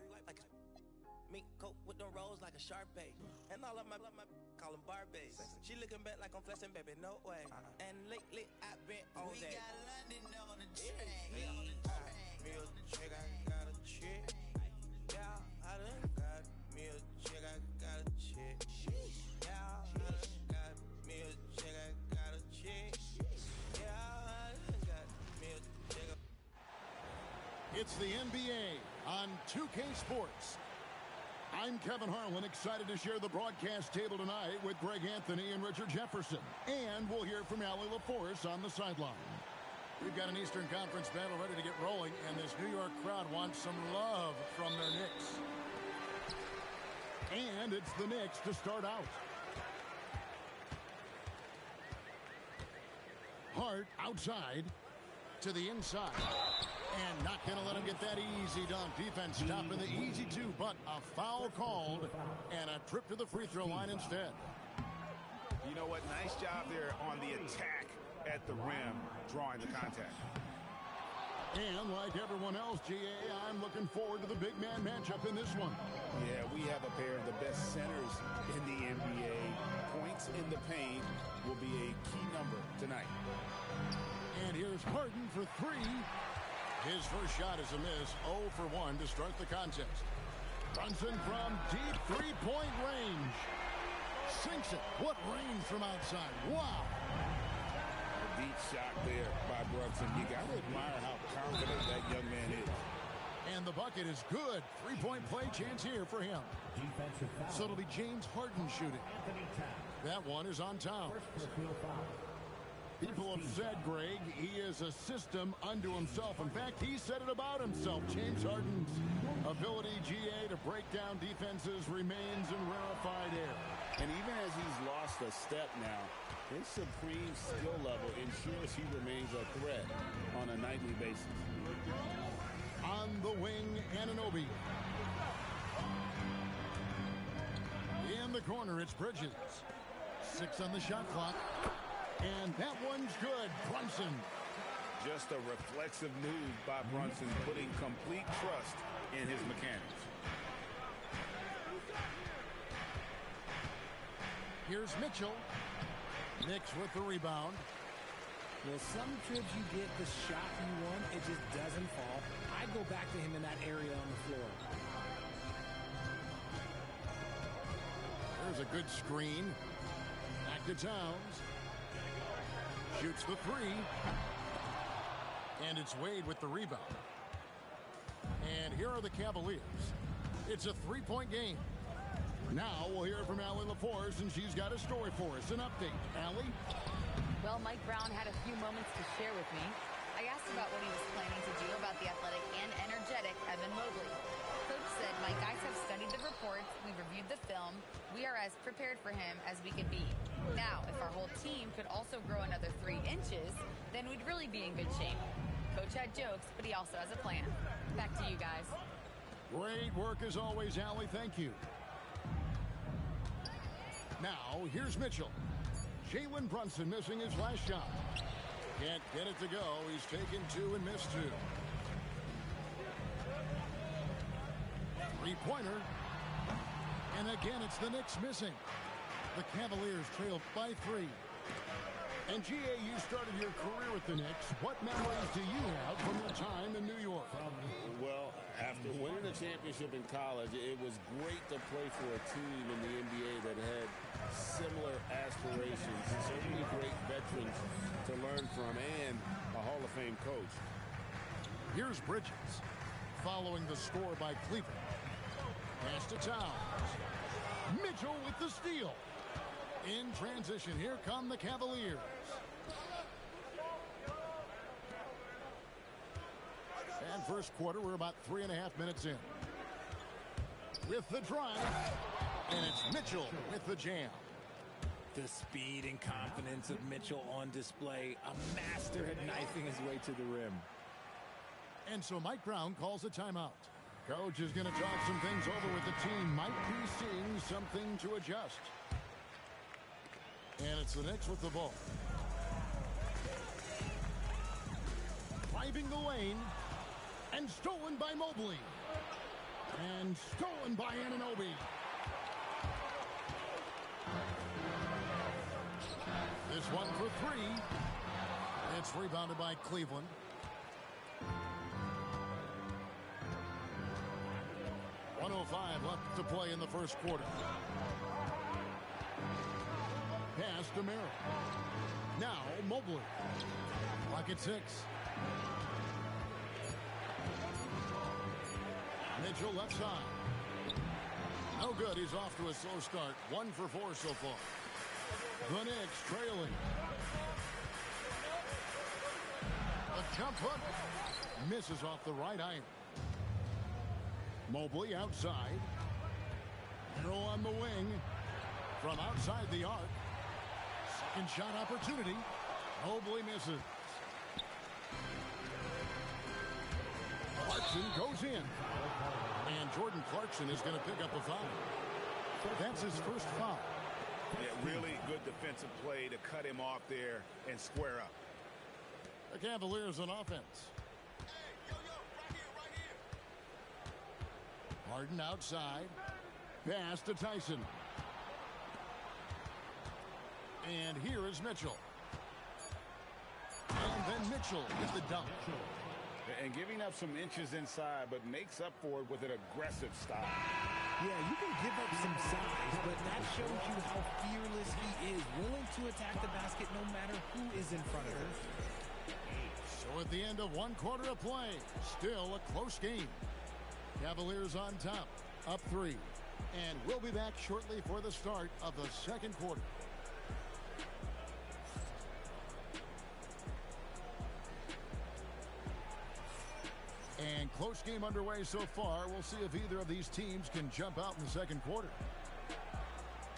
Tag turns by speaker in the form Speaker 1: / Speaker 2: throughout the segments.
Speaker 1: wipe like a mink coat with them rolls like a Sharpay. And all of my call them Barbies. She looking back like I'm flexing, baby, no way. And lately I've been all day.
Speaker 2: We got London on the train.
Speaker 1: Me a chick, I got a chick. Yeah, I done got me a chick, I got a chick. Yeah, I done got me a chick, I got a chick. Yeah, I done got me a chick.
Speaker 3: It's the NBA on 2K Sports. I'm Kevin Harlan, excited to share the broadcast table tonight with Greg Anthony and Richard Jefferson. And we'll hear from Allie LaForce on the sideline. We've got an Eastern Conference battle ready to get rolling, and this New York crowd wants some love from their Knicks. And it's the Knicks to start out. Hart outside to the inside. And not going to let him get that easy dunk. Defense stopping the easy two, but a foul called and a trip to the free throw line instead.
Speaker 4: You know what? Nice job there on the attack at the rim, drawing the contact.
Speaker 3: And like everyone else, GA, I'm looking forward to the big man matchup in this one.
Speaker 4: Yeah, we have a pair of the best centers in the NBA. Points in the paint will be a key number tonight.
Speaker 3: And here's Harden for three. His first shot is a miss, 0 for 1 to start the contest. Brunson from deep three-point range. Sinks it. What range from outside. Wow.
Speaker 4: A deep shot there by Brunson. You got to admire how confident that young man is.
Speaker 3: And the bucket is good. Three-point play chance here for him. So it'll be James Harden shooting. That one is on Town. People have said, Greg, he is a system unto himself. In fact, he said it about himself. James Harden's ability, GA, to break down defenses remains in rarefied air.
Speaker 4: And even as he's lost a step now, his supreme skill level ensures he remains a threat on a nightly basis.
Speaker 3: On the wing, Anunoby. In the corner, it's Bridges. 6 on the shot clock. And that one's good. Brunson.
Speaker 4: Just a reflexive move by Brunson, putting complete trust in his mechanics.
Speaker 3: Here's Mitchell. Knicks with the rebound.
Speaker 5: Well, some trips you get the shot you want, it just doesn't fall. I go back to him in that area on the floor.
Speaker 3: There's a good screen. Back to Towns. Shoots the three. And it's Wade with the rebound. And here are the Cavaliers. It's a three-point game. Now we'll hear from Allie LaForce, and she's got a story for us. An update. Allie?
Speaker 6: Well, Mike Brown had a few moments to share with me. I asked about what he was planning to do about the athletic and energetic Evan Mobley. Coach said, my guys have studied the reports, we've reviewed the film, we are as prepared for him as we could be. Now, if our whole team could also grow another 3 inches, then we'd really be in good shape. Coach had jokes, but he also has a plan. Back to you guys.
Speaker 3: Great work as always, Allie. Thank you. Now, here's Mitchell. Jalen Brunson missing his last shot. Can't get it to go. He's taken 2 and missed 2. Three-pointer. And again, it's the Knicks missing. The Cavaliers trailed by 3. And GA, you started your career with the Knicks. What memories do you have from your time in New York?
Speaker 4: Well, after winning a championship in college, it was great to play for a team in the NBA that had similar aspirations. So many great veterans to learn from and a Hall of Fame coach.
Speaker 3: Here's Bridges following the score by Cleveland. Pass to Towns. Mitchell with the steal. In transition, here come the Cavaliers. And first quarter, we're about 3.5 minutes in. With the drive, and it's Mitchell with the jam.
Speaker 5: The speed and confidence of Mitchell on display. A master at knifing his way to the rim.
Speaker 3: And so Mike Brown calls a timeout. Coach is going to talk some things over with the team. Might be seeing something to adjust. And it's the Knicks with the ball. Driving the lane. And stolen by Mobley. And stolen by Anunoby. This one for three. It's rebounded by Cleveland. .105 left to play in the first quarter. Pass to Merrill. Now Mobley. Clock at 6. Mitchell left side. No good. He's off to a slow start. 1 for 4 so far. The Knicks trailing. A jump hook. Misses off the right iron. Mobley outside. Arrow on the wing. From outside the arc. Second shot opportunity. Mobley misses. Clarkson goes in. And Jordan Clarkson is going to pick up a foul. That's his first foul.
Speaker 7: Yeah, really good defensive play to cut him off there and square up.
Speaker 3: The Cavaliers on offense. Harden outside. Pass to Tyson. And here is Mitchell. And then Mitchell with the dunk.
Speaker 7: And giving up some inches inside, but makes up for it with an aggressive style.
Speaker 5: Yeah, you can give up some size, but that shows you how fearless he is, willing to attack the basket no matter who is in front of him.
Speaker 3: So at the end of one quarter of play, still a close game. Cavaliers on top, up 3. And we'll be back shortly for the start of the second quarter. And close game underway so far. We'll see if either of these teams can jump out in the second quarter.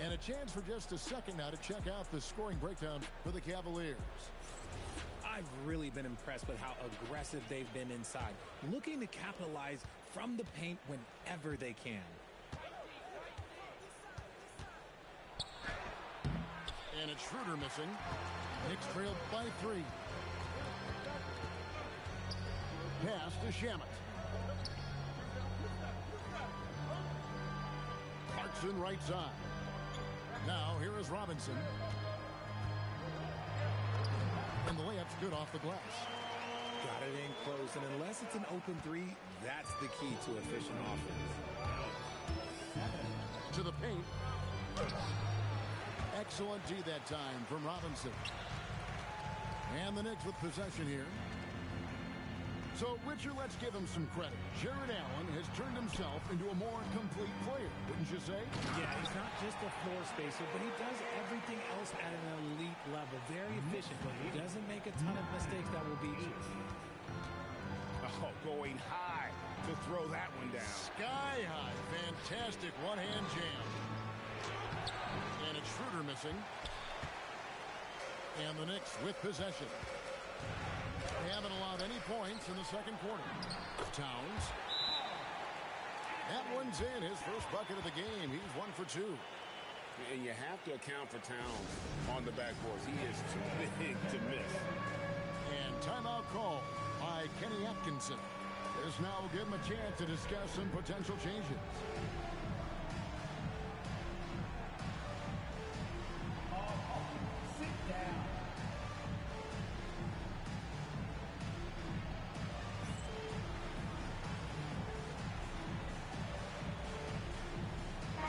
Speaker 3: And a chance for just a second now to check out the scoring breakdown for the Cavaliers.
Speaker 5: I've really been impressed with how aggressive they've been inside, looking to capitalize from the paint whenever they can.
Speaker 3: And it's Schroeder missing. Knicks trailed by 3. Pass to Shamet. Clarkson right side. Now here is Robinson. And the layup's good off the glass.
Speaker 5: Got it in close, and unless it's an open 3, that's the key to efficient offense.
Speaker 3: To the paint. Excellent D that time from Robinson. And the Knicks with possession here. So, Richard, let's give him some credit. Jared Allen has turned himself into a more complete player, wouldn't you say?
Speaker 5: Yeah, he's not just a floor spacer, but he does everything else at an elite level. Very efficient, but he doesn't make a ton of mistakes that will beat you.
Speaker 7: Oh, going high to throw that one down.
Speaker 3: Sky high. Fantastic one-hand jam. And it's Schroeder missing. And the Knicks with possession. They haven't allowed any points in the second quarter. Towns. That one's in. His first bucket of the game. He's 1 for 2.
Speaker 4: And you have to account for Towns on the backboards. He is too big to miss.
Speaker 3: And timeout call by Kenny Atkinson. This now will give him a chance to discuss some potential changes.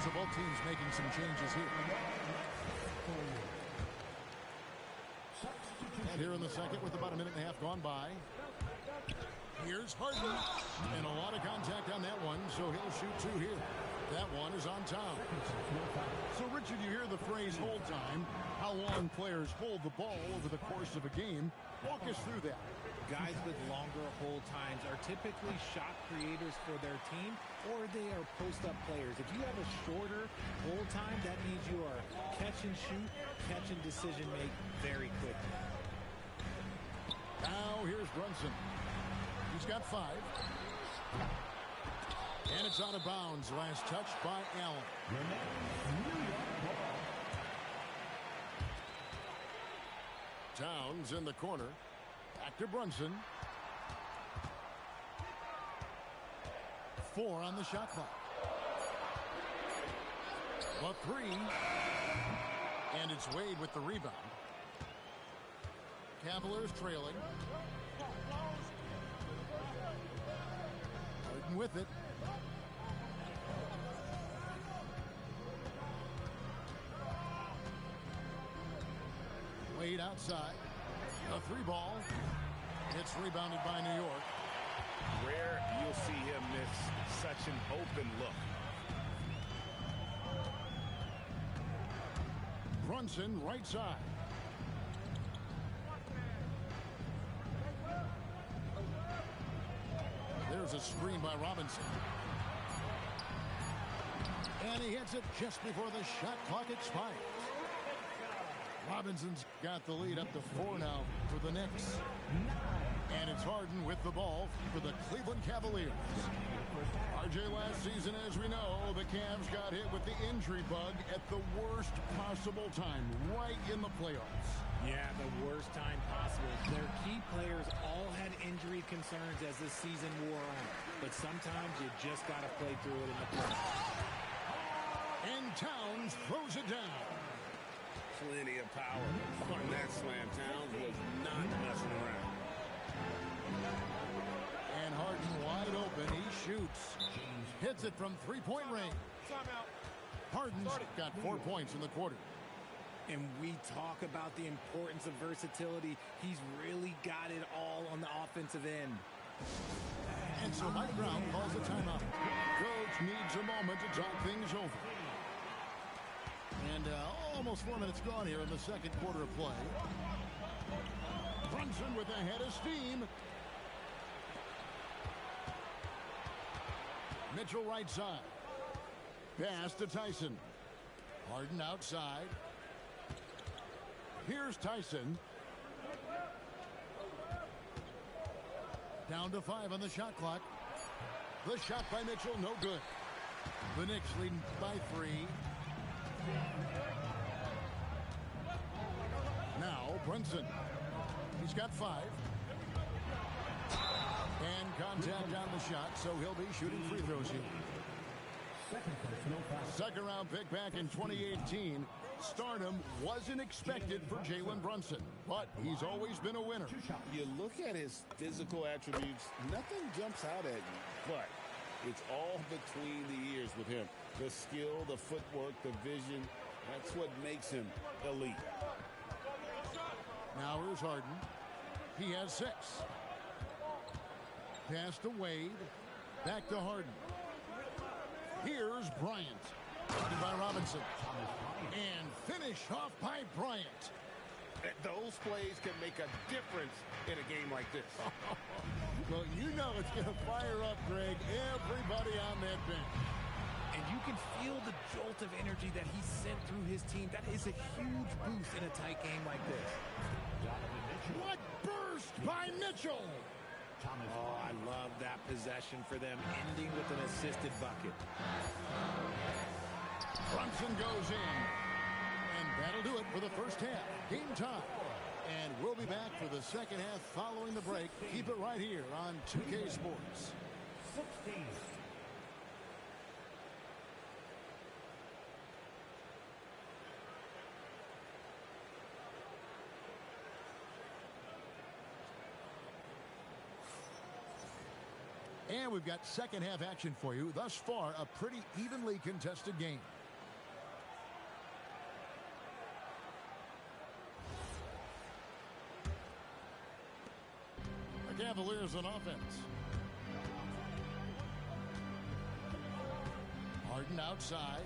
Speaker 3: So both teams making some changes here. And here in the second with about a minute and a half gone by. Here's Harden. And a lot of contact on that one, so he'll shoot 2 here. That one is on time. So, Richard, you hear the phrase hold time. How long players hold the ball over the course of a game. Walk us through that.
Speaker 5: Guys with longer hold times are typically shot creators for their team, or they are post-up players. If you have a shorter hold time, that means you are catch and shoot, catch and decision make very quickly.
Speaker 3: Now here's Brunson. He's got 5. And it's out of bounds. Last touch by Allen. Towns in the corner. Back to Brunson. 4 on the shot clock. A three. And it's Wade with the rebound. Cavaliers trailing. Harden with it. Wade outside. A three ball. It's rebounded by New York.
Speaker 7: Rare you'll see him miss such an open look.
Speaker 3: Brunson right side. There's a screen by Robinson. And he hits it just before the shot clock expires. Robinson's got the lead up to 4 now for the Knicks. And it's Harden with the ball for the Cleveland Cavaliers. RJ, last season, as we know, the Cavs got hit with the injury bug at the worst possible time, right in the playoffs.
Speaker 5: Yeah, the worst time possible. Their key players all had injury concerns as the season wore on. But sometimes you just got to play through it in the playoffs.
Speaker 3: And Towns throws it down.
Speaker 4: Plenty of power on that slam. Towns was not messing around.
Speaker 3: And Harden wide open. He shoots. Hits it from three-point range. Harden's got 4 points in the quarter.
Speaker 5: And we talk about the importance of versatility. He's really got it all on the offensive end.
Speaker 3: And so Mike Brown calls a timeout. Coach needs a moment to talk things over. And almost 4 minutes gone here in the second quarter of play. Brunson with a head of steam. Mitchell right side. Pass to Tyson. Harden outside. Here's Tyson. Down to 5 on the shot clock. The shot by Mitchell, no good. The Knicks leading by 3. Now Brunson. He's got 5. And contact on the shot, so he'll be shooting free throws here. Second round pick back in 2018. Stardom wasn't expected for Jalen Brunson, but he's always been a winner.
Speaker 4: You look at his physical attributes, nothing jumps out at you, but it's all between the ears with him. The skill, the footwork, the vision, that's what makes him elite.
Speaker 3: Now here's Harden. He has 6. Pass to Wade. Back to Harden. Here's Bryant. Guarded by Robinson. And finished off by Bryant.
Speaker 4: Those plays can make a difference in a game like this.
Speaker 3: Well, you know it's going to fire up, Greg, everybody on that bench.
Speaker 5: And you can feel the jolt of energy that he sent through his team. That is a huge boost in a tight game like this.
Speaker 3: What burst by Mitchell!
Speaker 5: Oh, I love that possession for them, ending with an assisted bucket.
Speaker 3: Brunson goes in. And that'll do it for the first half. Game time. And we'll be back for the second half following the break. Keep it right here on 2K Sports.
Speaker 8: 16.
Speaker 3: And we've got second half action for you. Thus far, a pretty evenly contested game. The Cavaliers on offense. Harden outside.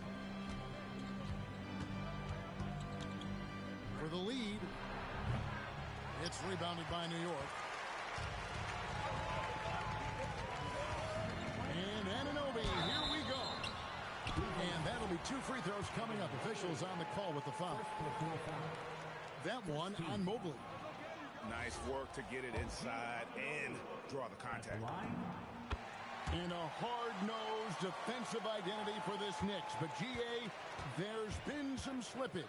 Speaker 3: For the lead. It's rebounded by New York. And Anunoby, here we go. And that'll be 2 free throws coming up. Officials on the call with the foul. That one on Mobley.
Speaker 7: Nice work to get it inside and draw the contact.
Speaker 3: In a hard-nosed defensive identity for this Knicks. But, G.A., there's been some slippage.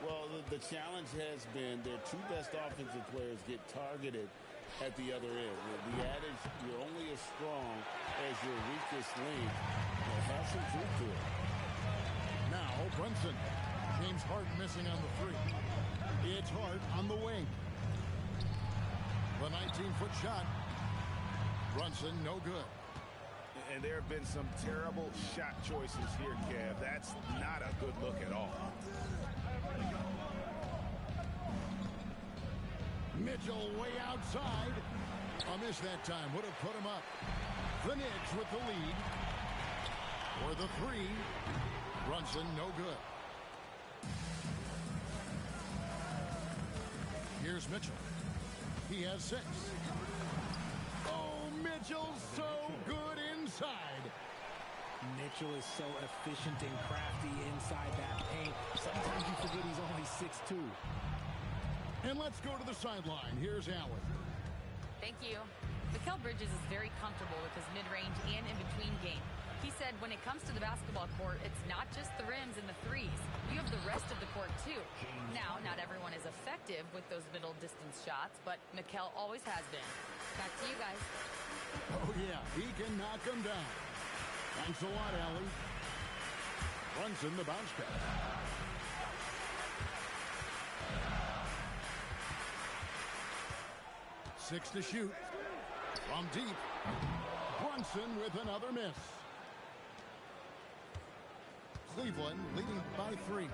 Speaker 4: Well, the challenge has been their 2 best offensive players get targeted at the other end. The adage, you're only as strong as your weakest link, has some truth to it.
Speaker 3: Now, Brunson. Brunson. James Harden missing on the three. It's Hart on the wing. The 19-foot shot. Brunson, no good.
Speaker 7: And there have been some terrible shot choices here, Kev. That's not a good look at all.
Speaker 3: Mitchell way outside. A miss that time. Would have put him up. The Knicks with the lead. For the three. Brunson, no good. Here's Mitchell. He has 6. Oh, Mitchell so good inside.
Speaker 5: Mitchell is so efficient and crafty inside that paint. Sometimes you forget he's only 6'2".
Speaker 3: And let's go to the sideline. Here's Allen.
Speaker 6: Thank you. Mikal Bridges is very comfortable with his mid-range and in-between game. He said when it comes to the basketball court, it's not just the rims and the threes. You have the rest of the court, too. Now, not everyone is effective with those middle-distance shots, but Mikal always has been. Back to you guys.
Speaker 3: Oh, yeah, he can knock them down. Thanks a lot, Allie. Brunson, the bounce pass. Six to shoot. From deep. Brunson with another miss. Cleveland leading by 3.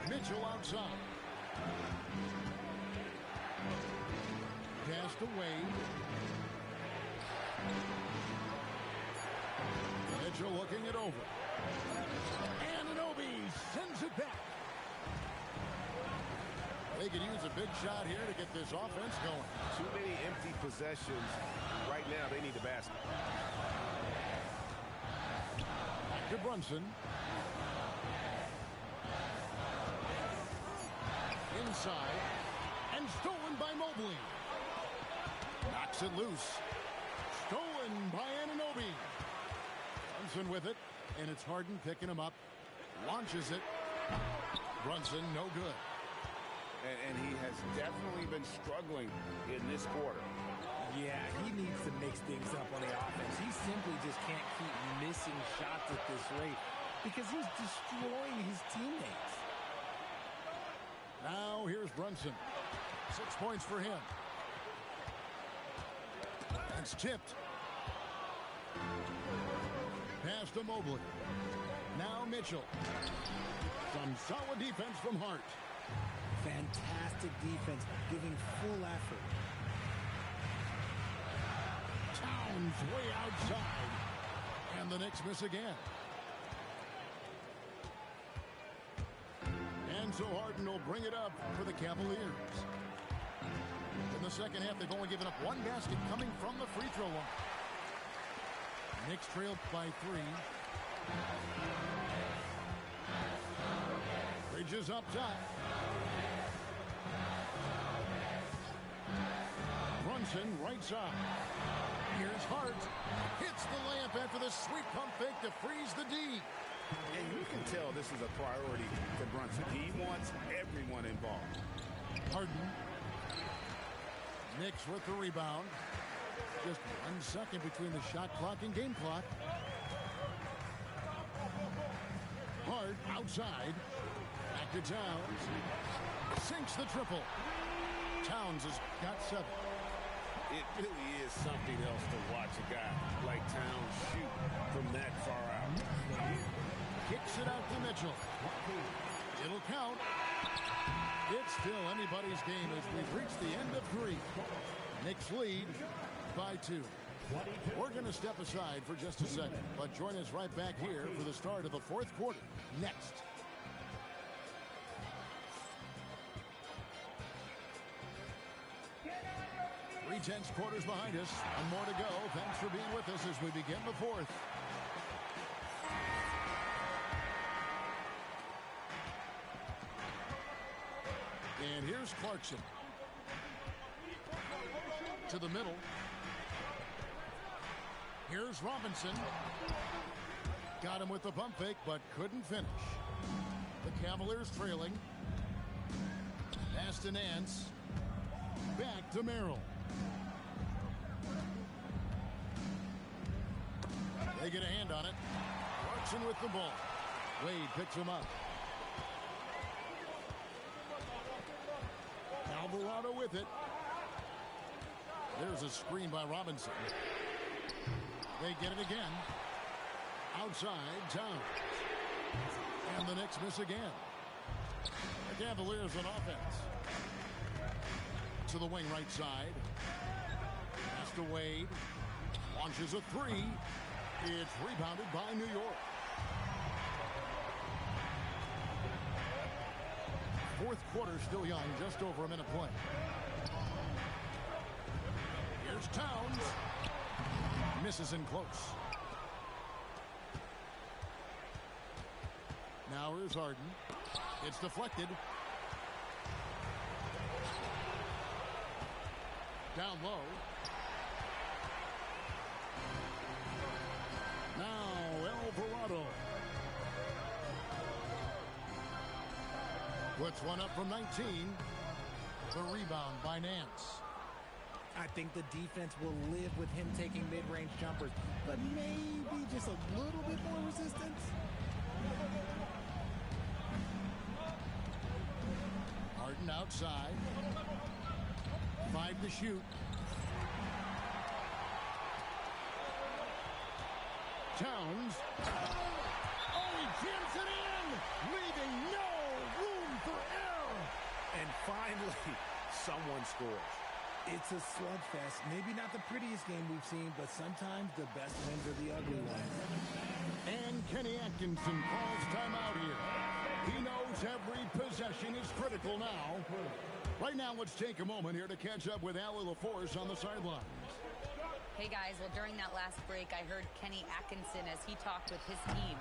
Speaker 3: Mitchell outside. Passed away. Mitchell looking it over. Anunoby sends it back. They could use a big shot here to get this offense going.
Speaker 7: Too many empty possessions. Right now, they need the basket.
Speaker 3: Back to Brunson. Inside. And stolen by Mobley. Knocks it loose. Stolen by Anunoby. Brunson with it. And it's Harden picking him up. Launches it. Brunson, no good.
Speaker 7: And he has definitely been struggling in this quarter.
Speaker 5: Yeah, he needs to mix things up on the offense. He simply just can't keep missing shots at this rate because he's destroying his teammates.
Speaker 3: Now here's Brunson. 6 points for him. It's tipped. Pass to Mobley. Now Mitchell. Some solid defense from Hart.
Speaker 5: Fantastic defense, giving full effort.
Speaker 3: Towns way outside. And the Knicks miss again. And so Harden will bring it up for the Cavaliers. In the second half, they've only given up 1 basket coming from the free throw line. Knicks trailed by 3. Bridges up top. Brunson right side. Here's Hart. Hits the layup after the sweet pump fake to freeze the D.
Speaker 7: And you can tell this is a priority for Brunson. He wants everyone involved.
Speaker 3: Harden. Knicks with the rebound. Just 1 second between the shot clock and game clock. Hart outside. Back to Towns. Sinks the triple. Towns has got 7.
Speaker 4: It really is something else to watch a guy like Towns shoot from that far out.
Speaker 3: Kicks it out to Mitchell. It'll count. It's still anybody's game as we've reached the end of 3. Knicks lead by 2. We're going to step aside for just a second, but join us right back here for the start of the 4th quarter next. 3/10 quarters behind us. And more to go. Thanks for being with us as we begin the 4th. And here's Clarkson. To the middle. Here's Robinson. Got him with the pump fake, but couldn't finish. The Cavaliers trailing. Pass to Nance. Back to Merrill. They get a hand on it. Jackson with the ball. Wade picks him up. Alvarado with it. There's a screen by Robinson. They get it again. Outside, Towns. And the Knicks miss again. The Cavaliers on offense. To the wing right side. Pass to Wade. Launches a three. It's rebounded by New York. Fourth quarter still young, just over a minute play. Here's Towns. Misses in close. Now here's Harden. It's deflected. Down low. Now Alvarado. Puts one up from 19. The rebound by Nance.
Speaker 5: I think the defense will live with him taking mid-range jumpers, but maybe just a little bit more resistance.
Speaker 3: Harden outside. 5 to shoot. Towns. Oh, he jams it in, leaving no room for error.
Speaker 5: And finally, someone scores. It's a slugfest. Maybe not the prettiest game we've seen, but sometimes the best wins are the ugly ones.
Speaker 3: And Kenny Atkinson calls timeout here. He knows every possession is critical now. Right now, let's take a moment here to catch up with Allie LaForce on the sidelines.
Speaker 6: Hey guys, well during that last break, I heard Kenny Atkinson as he talked with his team.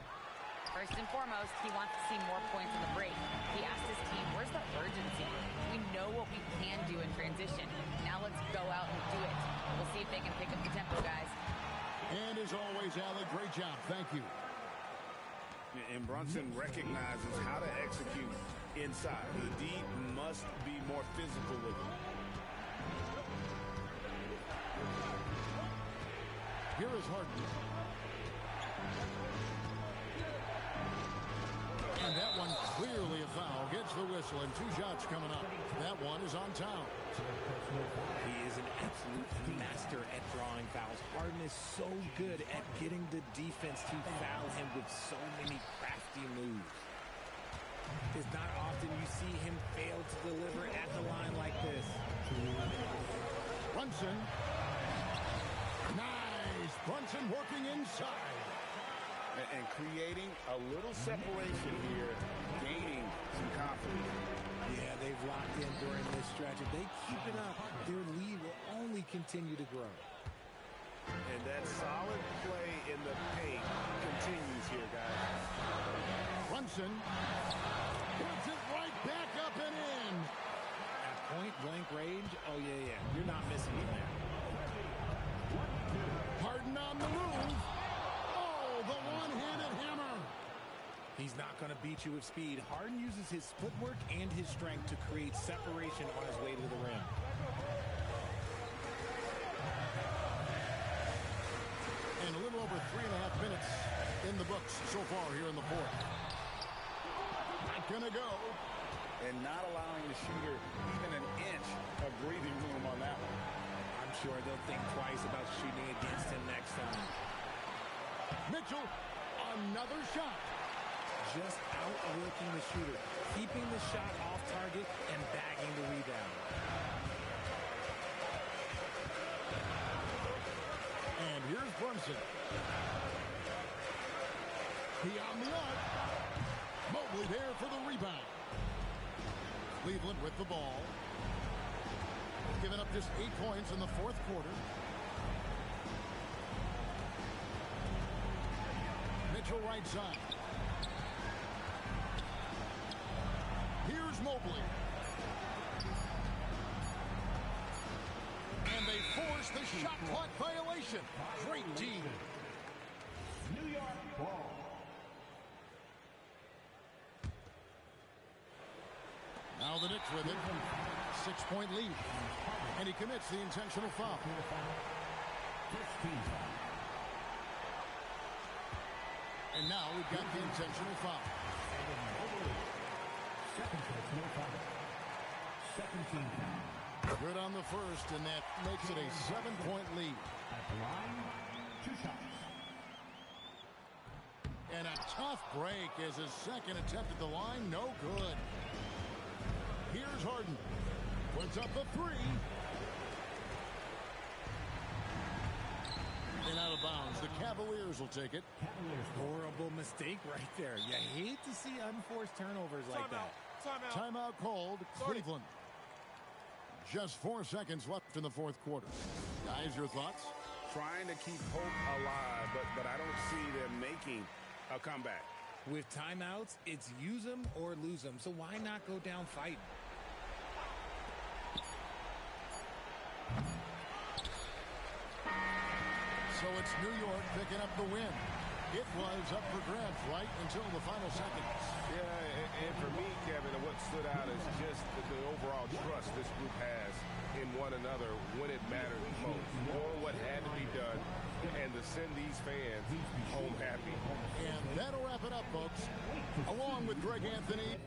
Speaker 6: First and foremost, he wants to see more points in the break. He asked his team, where's the urgency? We know what we can do in transition. Now let's go out and do it. We'll see if they can pick up the tempo, guys.
Speaker 3: And as always, Allie, great job. Thank you.
Speaker 7: And Brunson recognizes how to execute inside. The D must be more physical with him.
Speaker 3: Here is Harden. And that one clearly a foul. Gets the whistle and 2 shots coming up. That one is on Towns.
Speaker 5: He is an absolute master at drawing fouls. Harden is so good at getting the defense to foul him with so many crafty moves. It's not often you see him fail to deliver at the line like this.
Speaker 3: Brunson. Nice. Brunson working inside.
Speaker 7: And creating a little separation here, gaining some confidence.
Speaker 5: Yeah, they've locked in during this stretch. If they keep it up, their lead will only continue to grow.
Speaker 7: And that solid play in the paint continues here, guys.
Speaker 3: Brunson puts it right back up and in.
Speaker 5: At point-blank range, oh, yeah. You're not missing him there.
Speaker 3: Harden on the move. The one-handed hammer.
Speaker 5: He's not going to beat you with speed. Harden uses his footwork and his strength to create separation on his way to the rim.
Speaker 3: And a little over 3.5 minutes in the books so far here in the fourth. Not going to go.
Speaker 7: And not allowing the shooter even an inch of breathing room on that one.
Speaker 5: I'm sure they'll think twice about shooting against him next time.
Speaker 3: Mitchell, another shot.
Speaker 5: Just outworking the shooter, keeping the shot off target and bagging the rebound.
Speaker 3: And here's Brunson. He on the arc. Mobley there for the rebound. Cleveland with the ball. Giving up just 8 points in the fourth quarter. Mitchell right side. Here's Mobley. And they force the shot clock violation. Great team.
Speaker 8: New York ball.
Speaker 3: Now the Knicks with it. 6-point lead. And he commits the intentional foul. And now we've got the intentional foul.
Speaker 8: Second personal foul. Second team foul.
Speaker 3: Good on the first, and that makes it a 7-point lead.
Speaker 8: At the line, 2 shots.
Speaker 3: And a tough break as his second attempt at the line, no good. Here's Harden. Puts up the 3. And out of bounds. The Cavaliers will take it.
Speaker 5: Horrible mistake right there. You hate to see unforced turnovers like that.
Speaker 3: Timeout called. Cleveland. Just 4 seconds left in the fourth quarter. Guys, your thoughts?
Speaker 7: Trying to keep hope alive, but I don't see them making a comeback.
Speaker 5: With timeouts, it's use them or lose them. So why not go down fighting?
Speaker 3: So it's New York picking up the win. It was up for grabs right until the final seconds.
Speaker 7: Yeah, and for me, Kevin, what stood out is just the overall trust this group has in one another when it matters most. Knowing what had to be done and to send these fans home happy.
Speaker 3: And that'll wrap it up, folks. Along with Greg Anthony.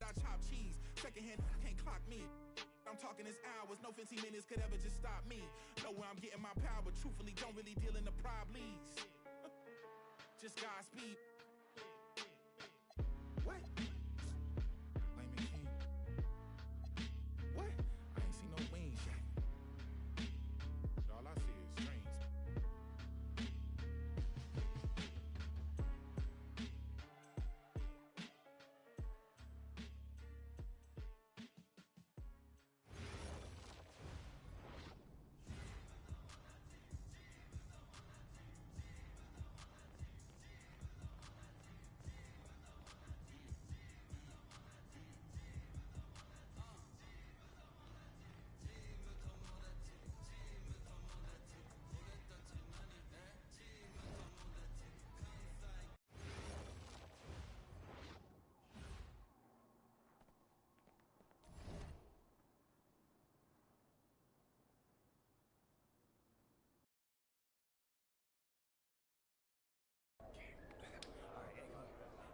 Speaker 1: I chop cheese, second hand can't clock me. I'm talking this hours, no 15 minutes could ever just stop me. Know where I'm getting my power, truthfully don't really deal in the problems. Just Godspeed. What? Lame King. What? I ain't seen no wings yet. All I see is strings.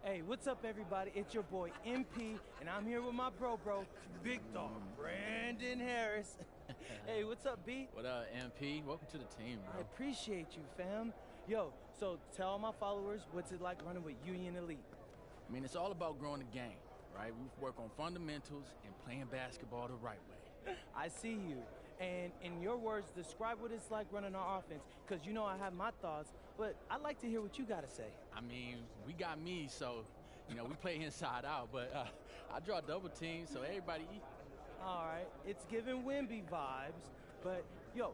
Speaker 9: Hey, what's up, everybody? It's your boy MP, and I'm here with my bro, Big Dog Brandon Harris. Hey, what's up, B?
Speaker 10: What up, MP? Welcome to the team,
Speaker 9: I
Speaker 10: bro.
Speaker 9: appreciate you, fam. Yo, so tell all my followers what's it like running with Union Elite.
Speaker 10: I mean, it's all about growing the game, right? We work on fundamentals and playing basketball the right way.
Speaker 9: I see you. And in your words, describe what it's like running our offense, because you know I have my thoughts, but I'd like to hear what you got to say.
Speaker 10: I mean, we got me, so, you know, we play inside out, but I draw double teams, so everybody eat.
Speaker 9: All right, it's giving Wimby vibes, but yo,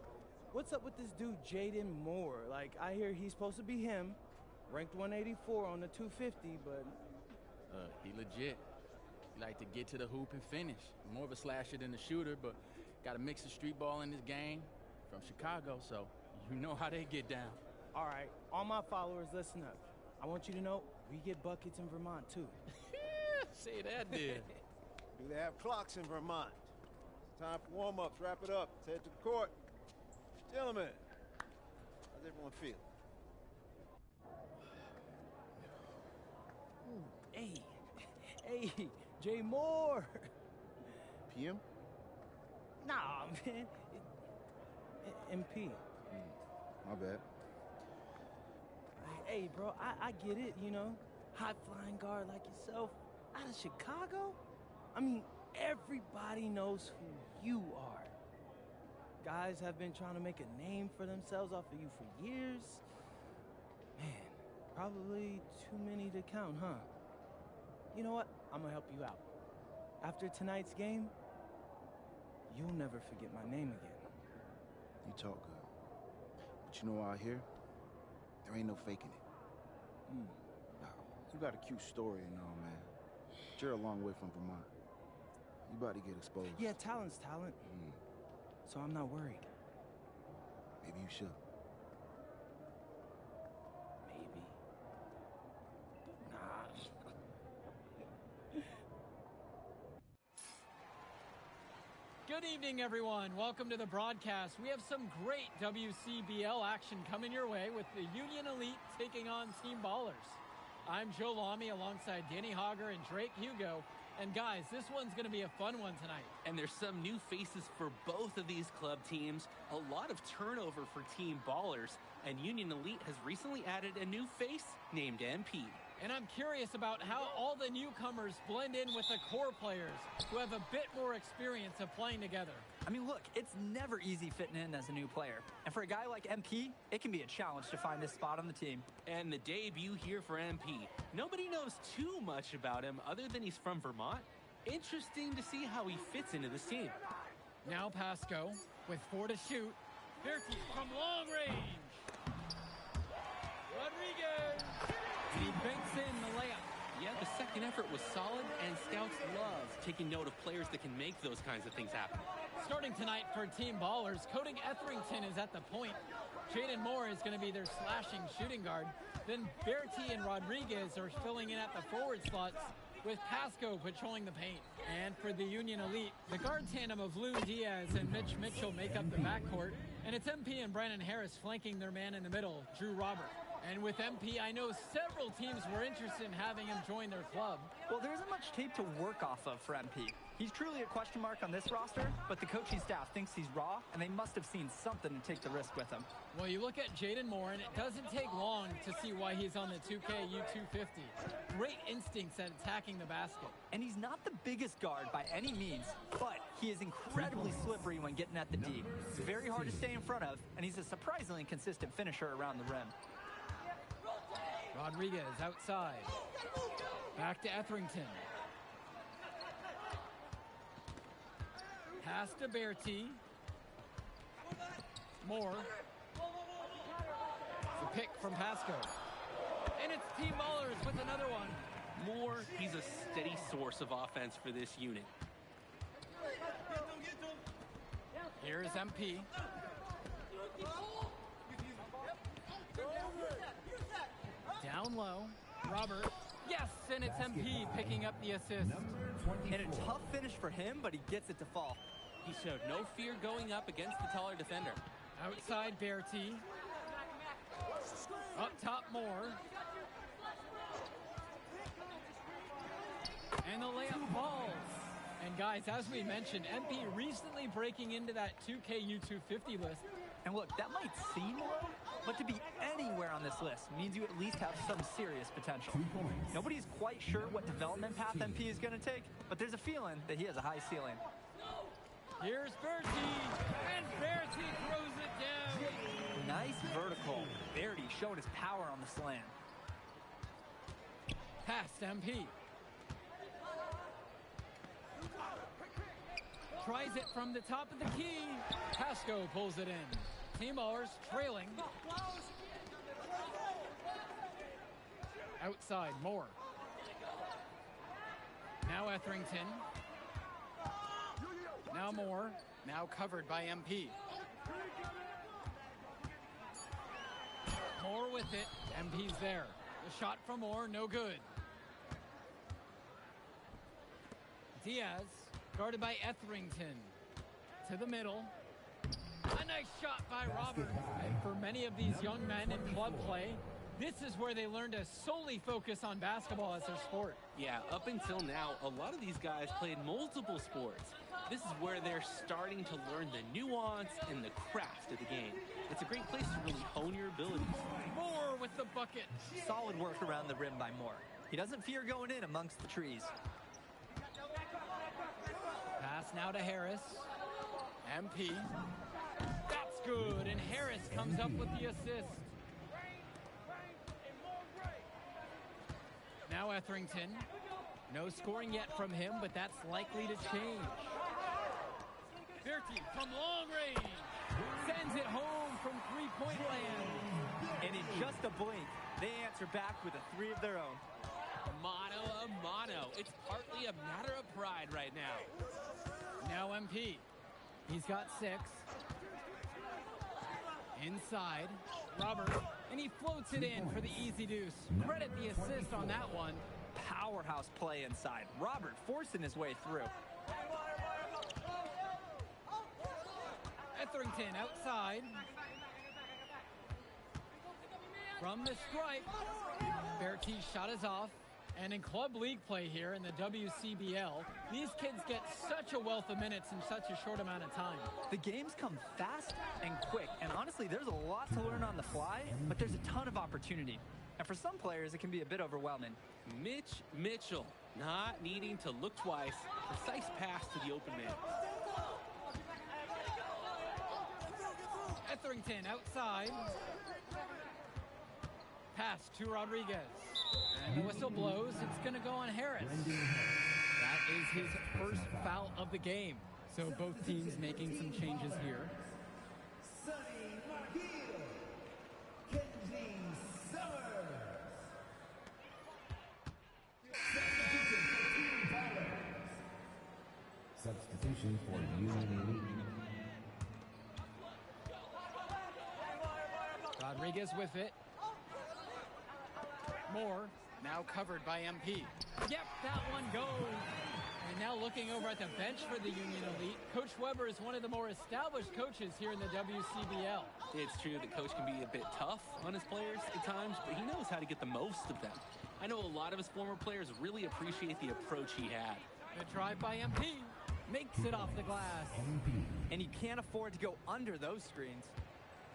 Speaker 9: what's up with this dude, Jaden Moore? Like, I hear he's supposed to be him, ranked 184 on the 250, but...
Speaker 10: He legit. like to get to the hoop and finish. More of a slasher than a shooter, but got to mix the street ball in this game. From Chicago, so you know how they get down.
Speaker 9: All right, all my followers, listen up. I want you to know we get buckets in Vermont, too.
Speaker 10: Say that, did.
Speaker 11: Do they have clocks in Vermont? It's time for warm-ups. Wrap it up. Let's head to the court. Gentlemen, how's everyone feel?
Speaker 9: Hey, Jay Moore.
Speaker 11: PM?
Speaker 9: Nah, man. MP.
Speaker 11: My bad.
Speaker 9: Hey, bro, I get it, you know. High-flying guard like yourself out of Chicago? I mean, everybody knows who you are. Guys have been trying to make a name for themselves off of you for years. Man, probably too many to count, huh? You know what? I'm gonna help you out. After tonight's game, you'll never forget my name again.
Speaker 12: You talk good. But you know out here, there ain't no faking it. Nah, you got a cute story and all, man. But you're a long way from Vermont. You about to get exposed.
Speaker 9: Yeah, talent's talent. So I'm not worried.
Speaker 12: Maybe you should.
Speaker 9: Maybe. Nah.
Speaker 13: Good evening, everyone. Welcome to the broadcast. We have some great WCBL action coming your way with the Union Elite taking on Team Ballers. I'm Joe Lamy alongside Danny Hogger and Drake Hugo. And guys, this one's going to be a fun one tonight.
Speaker 14: And there's some new faces for both of these club teams. A lot of turnover for Team Ballers. And Union Elite has recently added a new face named MP.
Speaker 13: And I'm curious about how all the newcomers blend in with the core players who have a bit more experience of playing together.
Speaker 15: I mean, look, it's never easy fitting in as a new player. And for a guy like MP, it can be a challenge to find his spot on the team.
Speaker 14: And the debut here for MP. Nobody knows too much about him other than he's from Vermont. Interesting to see how he fits into this team.
Speaker 13: Now Pasco with 4 to shoot. Berti from long range. Rodriguez.
Speaker 14: He banks in the layup. Yeah, the second effort was solid, and scouts love taking note of players that can make those kinds of things happen.
Speaker 13: Starting tonight for Team Ballers, Cody Etherington is at the point. Jaden Moore is going to be their slashing shooting guard. Then Berti and Rodriguez are filling in at the forward slots, with Pasco patrolling the paint. And for the Union Elite, the guard tandem of Lou Diaz and Mitch Mitchell make up the backcourt, and it's MP and Brandon Harris flanking their man in the middle, Drew Robert. And with MP, I know several teams were interested in having him join their club.
Speaker 15: Well, there isn't much tape to work off of for MP. He's truly a question mark on this roster, but the coaching staff thinks he's raw, and they must have seen something to take the risk with him.
Speaker 13: Well, you look at Jaden Moore, and it doesn't take long to see why he's on the 2K U250. Great instincts at attacking the basket.
Speaker 15: And he's not the biggest guard by any means, but he is incredibly slippery when getting at the D. It's very hard to stay in front of, and he's a surprisingly consistent finisher around the rim.
Speaker 13: Rodriguez outside. Back to Etherington. Pass to Berti. Moore. The pick from Pasco. And it's Team Ballers with another one.
Speaker 14: Moore, he's a steady source of offense for this unit.
Speaker 13: Here's MP. Down low. Robert. Yes, and it's MP picking up the assist.
Speaker 15: And a tough finish for him, but he gets it to fall.
Speaker 14: He showed no fear going up against the taller defender.
Speaker 13: Outside Berti. Up top Moore. And the layup falls. And guys, as we mentioned, MP recently breaking into that 2K U250 list.
Speaker 15: And look, that might seem low, but to be anywhere on this list means you at least have some serious potential. Nobody's quite sure what development path MP is going to take, but there's a feeling that he has a high ceiling.
Speaker 13: Here's Berti, and Berti throws it down.
Speaker 15: Nice vertical. Berti showing his power on the slam.
Speaker 13: Past MP. Tries it from the top of the key. Pasco pulls it in. Team Ballers trailing. Outside, Moore. Now Etherington. Now Moore.
Speaker 10: Now covered by MP.
Speaker 13: Moore with it. MP's there. The shot from Moore, no good. Diaz, guarded by Etherington. To the middle. A nice shot by Robert. And for many of these young men in club play, this is where they learn to solely focus on basketball as their sport.
Speaker 14: Yeah, up until now, a lot of these guys played multiple sports. This is where they're starting to learn the nuance and the craft of the game. It's a great place to really hone your abilities.
Speaker 13: Moore with the bucket.
Speaker 15: Solid work around the rim by Moore. He doesn't fear going in amongst the trees.
Speaker 13: Pass now to Harris. MP. That's good, and Harris comes up with the assist. Now Etherington. No scoring yet from him, but that's likely to change. Berti from long range. Sends it home from three-point land.
Speaker 15: And in just a blink, they answer back with a three of their own.
Speaker 14: Mano a mano. It's partly a matter of pride right now.
Speaker 13: Now MP. He's got 6. Inside. Robert. And he floats it in for the easy deuce. Credit the assist on that one.
Speaker 15: Powerhouse play inside. Robert forcing his way through.
Speaker 13: Etherington outside. From the stripe. Berti's shot is off. And in club league play here in the WCBL, these kids get such a wealth of minutes in such a short amount of time.
Speaker 15: The games come fast and quick, and honestly, there's a lot to learn on the fly, but there's a ton of opportunity. And for some players, it can be a bit overwhelming.
Speaker 14: Mitch Mitchell, not needing to look twice. Precise pass to the open man.
Speaker 13: Etherington outside. Pass to Rodriguez. And the whistle blows. It's going to go on Harris. That is his first foul of the game. So both teams making some changes here.
Speaker 8: Substitution for Union Elite.
Speaker 13: Rodriguez with it. Moore.
Speaker 10: Now covered by MP.
Speaker 13: Yep, that one goes. And now looking over at the bench for the Union Elite, Coach Weber is one of the more established coaches here in the WCBL.
Speaker 14: It's true that Coach can be a bit tough on his players at times, but he knows how to get the most of them. I know a lot of his former players really appreciate the approach he had.
Speaker 13: Good try by MP. Makes it off the glass.
Speaker 15: And you can't afford to go under those screens.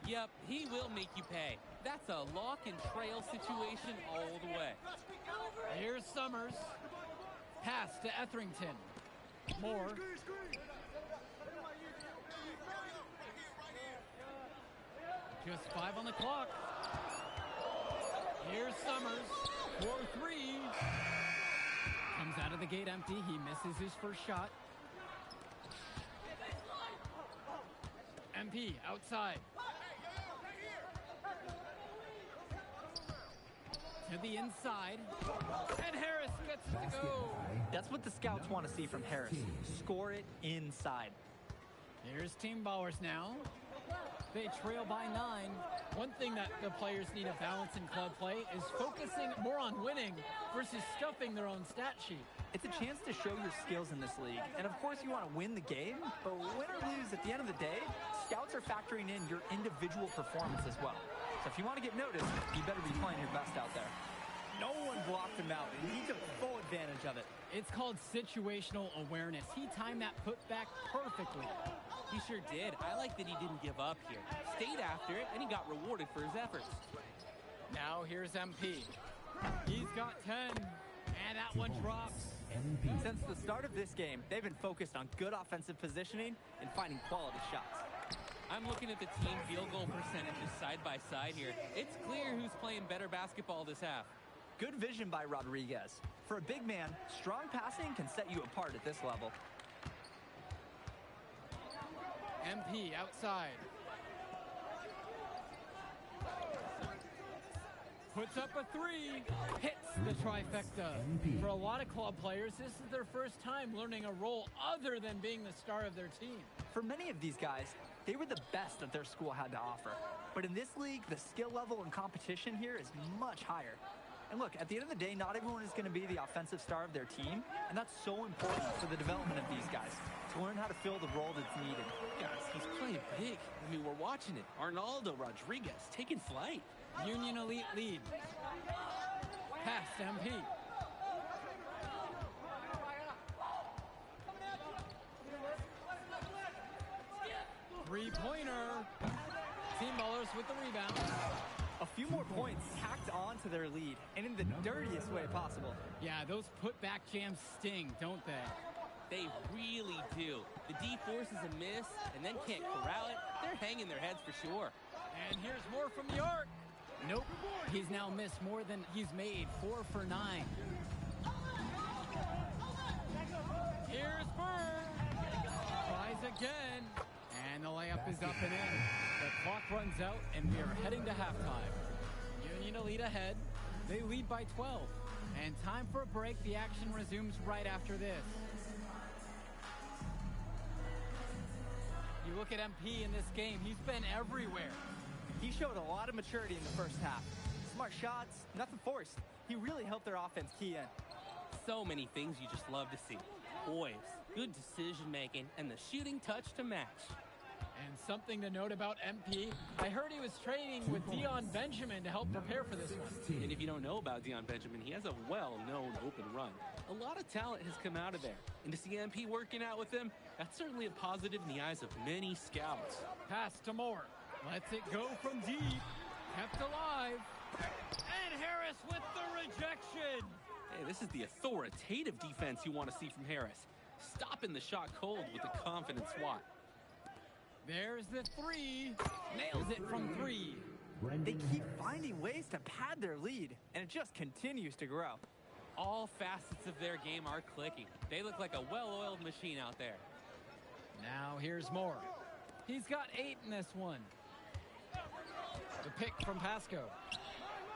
Speaker 14: Yep, he will make you pay. That's a lock and trail situation all the way.
Speaker 13: Here's Summers. Pass to Etherington. Moore. Just 5 on the clock. Here's Summers. 4-3. Comes out of the gate empty. He misses his first shot. MP outside. To the inside. And Harris gets it to go.
Speaker 15: That's what the scouts want to see from Harris. Score it inside.
Speaker 13: Here's Team Ballers now. They trail by 9. One thing that the players need to balance in club play is focusing more on winning versus stuffing their own stat sheet.
Speaker 15: It's a chance to show your skills in this league. And of course you want to win the game, but win or lose, at the end of the day, scouts are factoring in your individual performance as well. So if you want to get noticed, you better be playing your best out there. No one blocked him out, and he took full advantage of it.
Speaker 13: It's called situational awareness. He timed that putback perfectly.
Speaker 14: He sure did. I like that he didn't give up here. Stayed after it, and he got rewarded for his efforts.
Speaker 10: Now here's MP.
Speaker 13: He's got 10, and that one drops.
Speaker 15: Since the start of this game, they've been focused on good offensive positioning and finding quality shots.
Speaker 14: I'm looking at the team field goal percentages side by side here. It's clear who's playing better basketball this half.
Speaker 15: Good vision by Rodriguez. For a big man, strong passing can set you apart at this level.
Speaker 13: MP outside. Puts up a three. Hits the trifecta. For a lot of club players, this is their first time learning a role other than being the star of their team.
Speaker 15: For many of these guys, they were the best that their school had to offer. But in this league, the skill level and competition here is much higher. And look, at the end of the day, not everyone is going to be the offensive star of their team, and that's so important for the development of these guys, to learn how to fill the role that's needed.
Speaker 14: Guys, he's playing big. I mean, we're watching it. Arnaldo Rodriguez taking flight.
Speaker 13: Union Elite lead. Pass MP. Three-pointer. Team Ballers with the rebound.
Speaker 15: A few more points tacked on to their lead, and in the dirtiest way possible.
Speaker 13: Yeah, those put-back jams sting, don't they?
Speaker 14: They really do. The D forces a miss and then can't corral it. They're hanging their heads for sure.
Speaker 13: And here's more from the arc. Nope. He's now missed more than he's made. 4 for 9. Here's Bird. Tries again. And the layup is up and in. The clock runs out, and we are heading to halftime. Union Elite ahead. They lead by 12. And time for a break. The action resumes right after this. You look at MP in this game, he's been everywhere.
Speaker 15: He showed a lot of maturity in the first half. Smart shots, nothing forced. He really helped their offense key in.
Speaker 14: So many things you just love to see. Poise, good decision making, and the shooting touch to match.
Speaker 13: And something to note about MP, I heard he was training with Dion Benjamin to help prepare for this one.
Speaker 14: And if you don't know about Dion Benjamin, he has a well-known open run. A lot of talent has come out of there. And to see MP working out with him, that's certainly a positive in the eyes of many scouts.
Speaker 13: Pass to Moore. Lets it go from deep. Kept alive. And Harris with the rejection.
Speaker 14: Hey, this is the authoritative defense you want to see from Harris. Stopping the shot cold with a confident swat.
Speaker 13: There's the three. Nails it from 3.
Speaker 15: They keep finding ways to pad their lead, and it just continues to grow.
Speaker 14: All facets of their game are clicking. They look like a well-oiled machine out there.
Speaker 13: Now here's Moore. He's got 8 in this one. The pick from Pasco.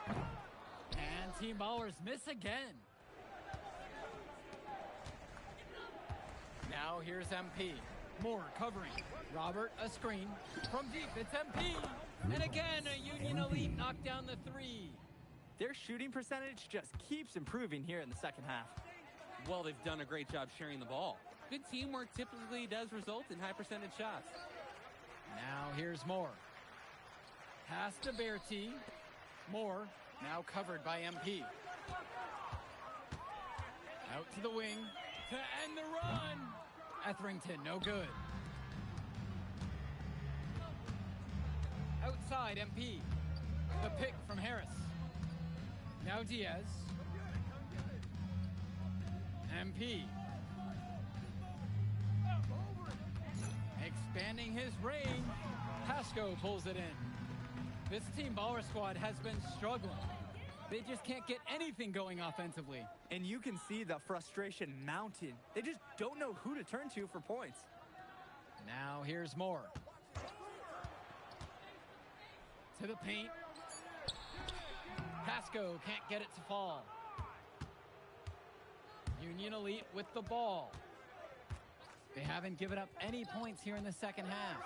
Speaker 13: And Team Ballers miss again. Now here's MP. Moore covering. Robert, a screen. From deep, it's MP. And again, a Union Elite knocked down the 3.
Speaker 15: Their shooting percentage just keeps improving here in the second half.
Speaker 14: Well, they've done a great job sharing the ball. Good teamwork typically does result in high percentage shots.
Speaker 13: Now here's Moore. Pass to Bertie. Moore, now covered by MP. Out to the wing to end the run. Etherington, no good. Outside, MP. The pick from Harris. Now Diaz. MP. Expanding his range. Pasco pulls it in. This Team Baller squad has been struggling. They just can't get anything going offensively.
Speaker 15: And you can see the frustration mounting. They just don't know who to turn to for points.
Speaker 13: Now here's Moore. To the paint. Pasco can't get it to fall. Union Elite with the ball. They haven't given up any points here in the second half.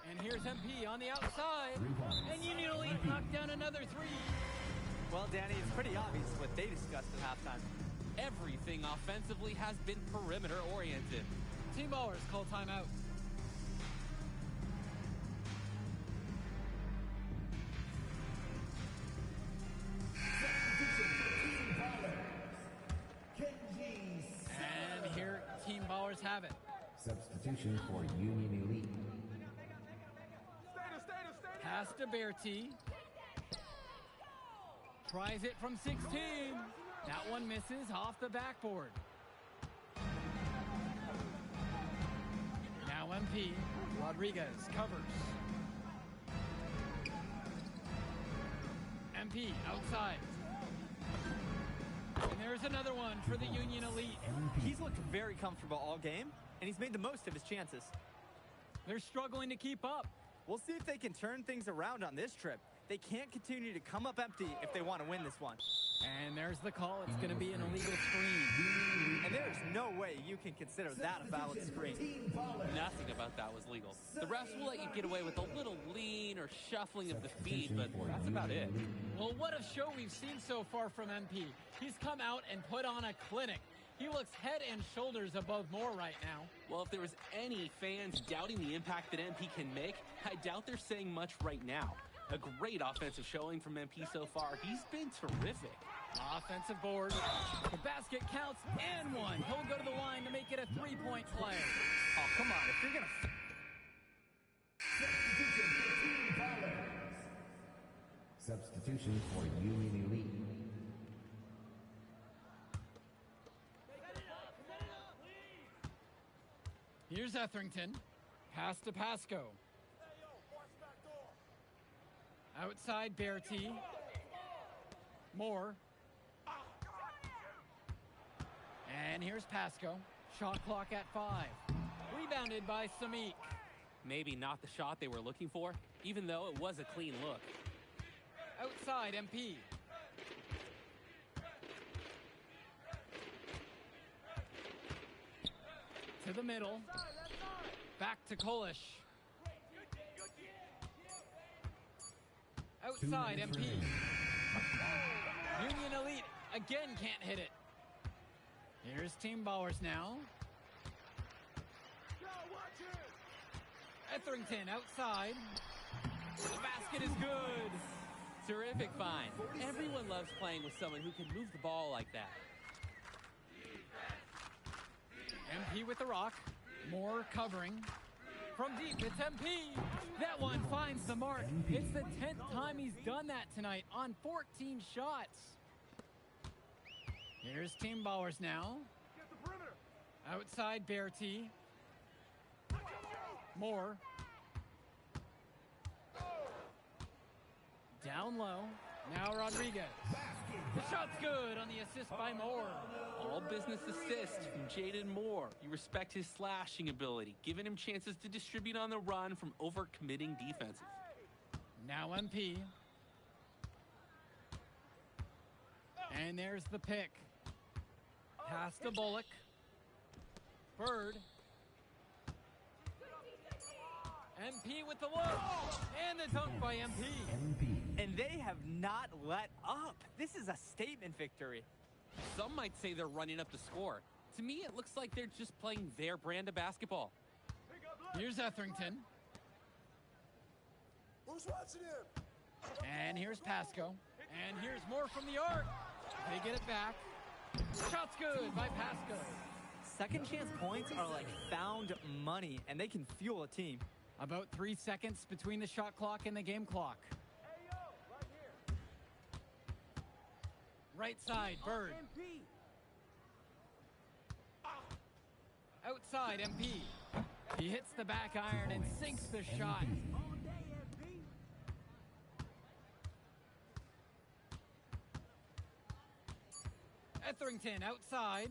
Speaker 13: And here's MP on the outside. And Union Elite knocked down another 3.
Speaker 15: Well, Danny, it's pretty obvious what they discussed at halftime.
Speaker 14: Everything offensively has been perimeter oriented.
Speaker 13: Team Ballers call timeout. And here Team Ballers have it.
Speaker 8: Substitution for Union Elite.
Speaker 13: Pass to Bertie. Tries it from 16. That one misses off the backboard. Now MP. Rodriguez covers. MP outside. And there's another one for the Union Elite.
Speaker 15: He's looked very comfortable all game, and he's made the most of his chances.
Speaker 13: They're struggling to keep up.
Speaker 15: We'll see if they can turn things around on this trip. They can't continue to come up empty if they want to win this one.
Speaker 13: And there's the call. It's going to be an illegal screen.
Speaker 15: And there's no way you can consider that a valid screen.
Speaker 14: Nothing about that was legal. The refs will let you get away with a little lean or shuffling of the feet, but that's about it.
Speaker 13: Well, what a show we've seen so far from MP. He's come out and put on a clinic. He looks head and shoulders above Moore right now.
Speaker 14: Well, if there was any fans doubting the impact that MP can make, I doubt they're saying much right now. A great offensive showing from MP so far. He's been terrific.
Speaker 13: Offensive board. The basket counts and one. He'll go to the line to make it a three-point play.
Speaker 15: Oh, come on. If you're going to...
Speaker 8: Substitution for Union Elite.
Speaker 13: Here's Etherington. Pass to Pasco. Outside Bertie. Moore. And here's Pasco. Shot clock at 5. Rebounded by Samik.
Speaker 14: Maybe not the shot they were looking for, even though it was a clean look.
Speaker 13: Outside MP. To the middle. Back to Kolish. Outside MP. Union Elite again can't hit it. Here's Team Bowers now. Etherington outside. The basket is good.
Speaker 14: Terrific find. Everyone loves playing with someone who can move the ball like that.
Speaker 13: MP with the rock. Moore covering. From deep, it's MP. That one finds the mark. It's the 10th time he's done that tonight on 14 shots. Here's Team Bowers now. Outside Bertie. Moore. Down low. Now Rodriguez. The shot's good on the assist by Moore.
Speaker 14: All business assist from Jaden Moore. You respect his slashing ability, giving him chances to distribute on the run from overcommitting defenses.
Speaker 13: Now MP. And there's the pick. Pass to Bullock. Bird. MP with the look. And the dunk by MP.
Speaker 15: And they have not let up. This is a statement victory.
Speaker 14: Some might say they're running up the score. To me, it looks like they're just playing their brand of basketball.
Speaker 13: Here's Etherington.
Speaker 1: Who's watching him?
Speaker 13: And here's Pasco. And here's Moore from the arc. They get it back. Shot's good by Pasco.
Speaker 15: Second chance points are like found money, and they can fuel a team.
Speaker 13: About 3 seconds between the shot clock and the game clock. Right side, Bird. Outside, MP. He hits the back iron and sinks the shot. Etherington outside.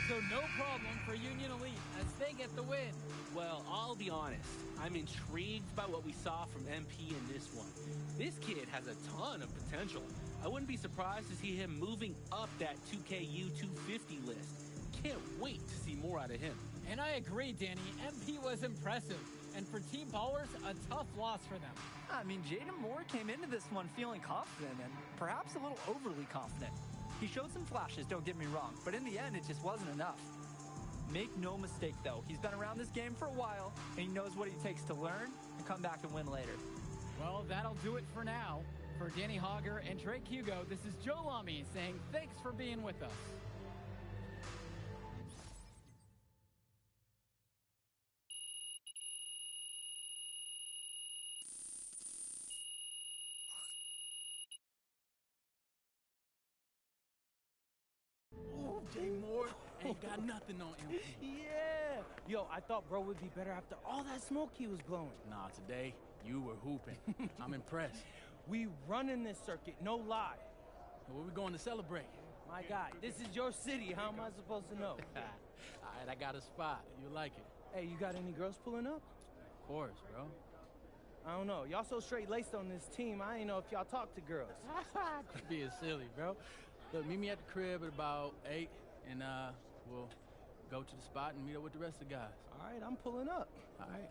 Speaker 13: So no problem for Union Elite as they get the win.
Speaker 14: Well, I'll be honest. I'm intrigued by what we saw from MP in this one. This kid has a ton of potential. I wouldn't be surprised to see him moving up that 2KU 250 list. Can't wait to see more out of him.
Speaker 13: And I agree, Danny. MP was impressive. And for Team Ballers, a tough loss for them.
Speaker 15: I mean, Jaden Moore came into this one feeling confident and perhaps a little overly confident. He showed some flashes, don't get me wrong, but in the end, it just wasn't enough. Make no mistake, though. He's been around this game for a while, and he knows what it takes to learn and come back and win later.
Speaker 13: Well, that'll do it for now. For Danny Hogger and Drake Hugo, this is Joe Lamy saying thanks for being with us.
Speaker 9: Oh, Jay Moore.
Speaker 10: Ain't got nothing on him.
Speaker 9: Yeah. Yo, I thought bro would be better after all that smoke he was blowing.
Speaker 10: Nah, today, you were hooping. I'm impressed.
Speaker 9: We running this circuit, no lie.
Speaker 10: Where we going to celebrate?
Speaker 9: My God, this is your city. How am I supposed to know?
Speaker 10: All right, I got a spot. You like it?
Speaker 9: Hey, you got any girls pulling up?
Speaker 10: Of course, bro.
Speaker 9: I don't know. Y'all so straight-laced on this team, I ain't know if y'all talk to girls.
Speaker 10: Quit being silly, bro. Look, meet me at the crib at about 8, and we'll go to the spot and meet up with the rest of the guys.
Speaker 9: All right, I'm pulling up.
Speaker 10: All right.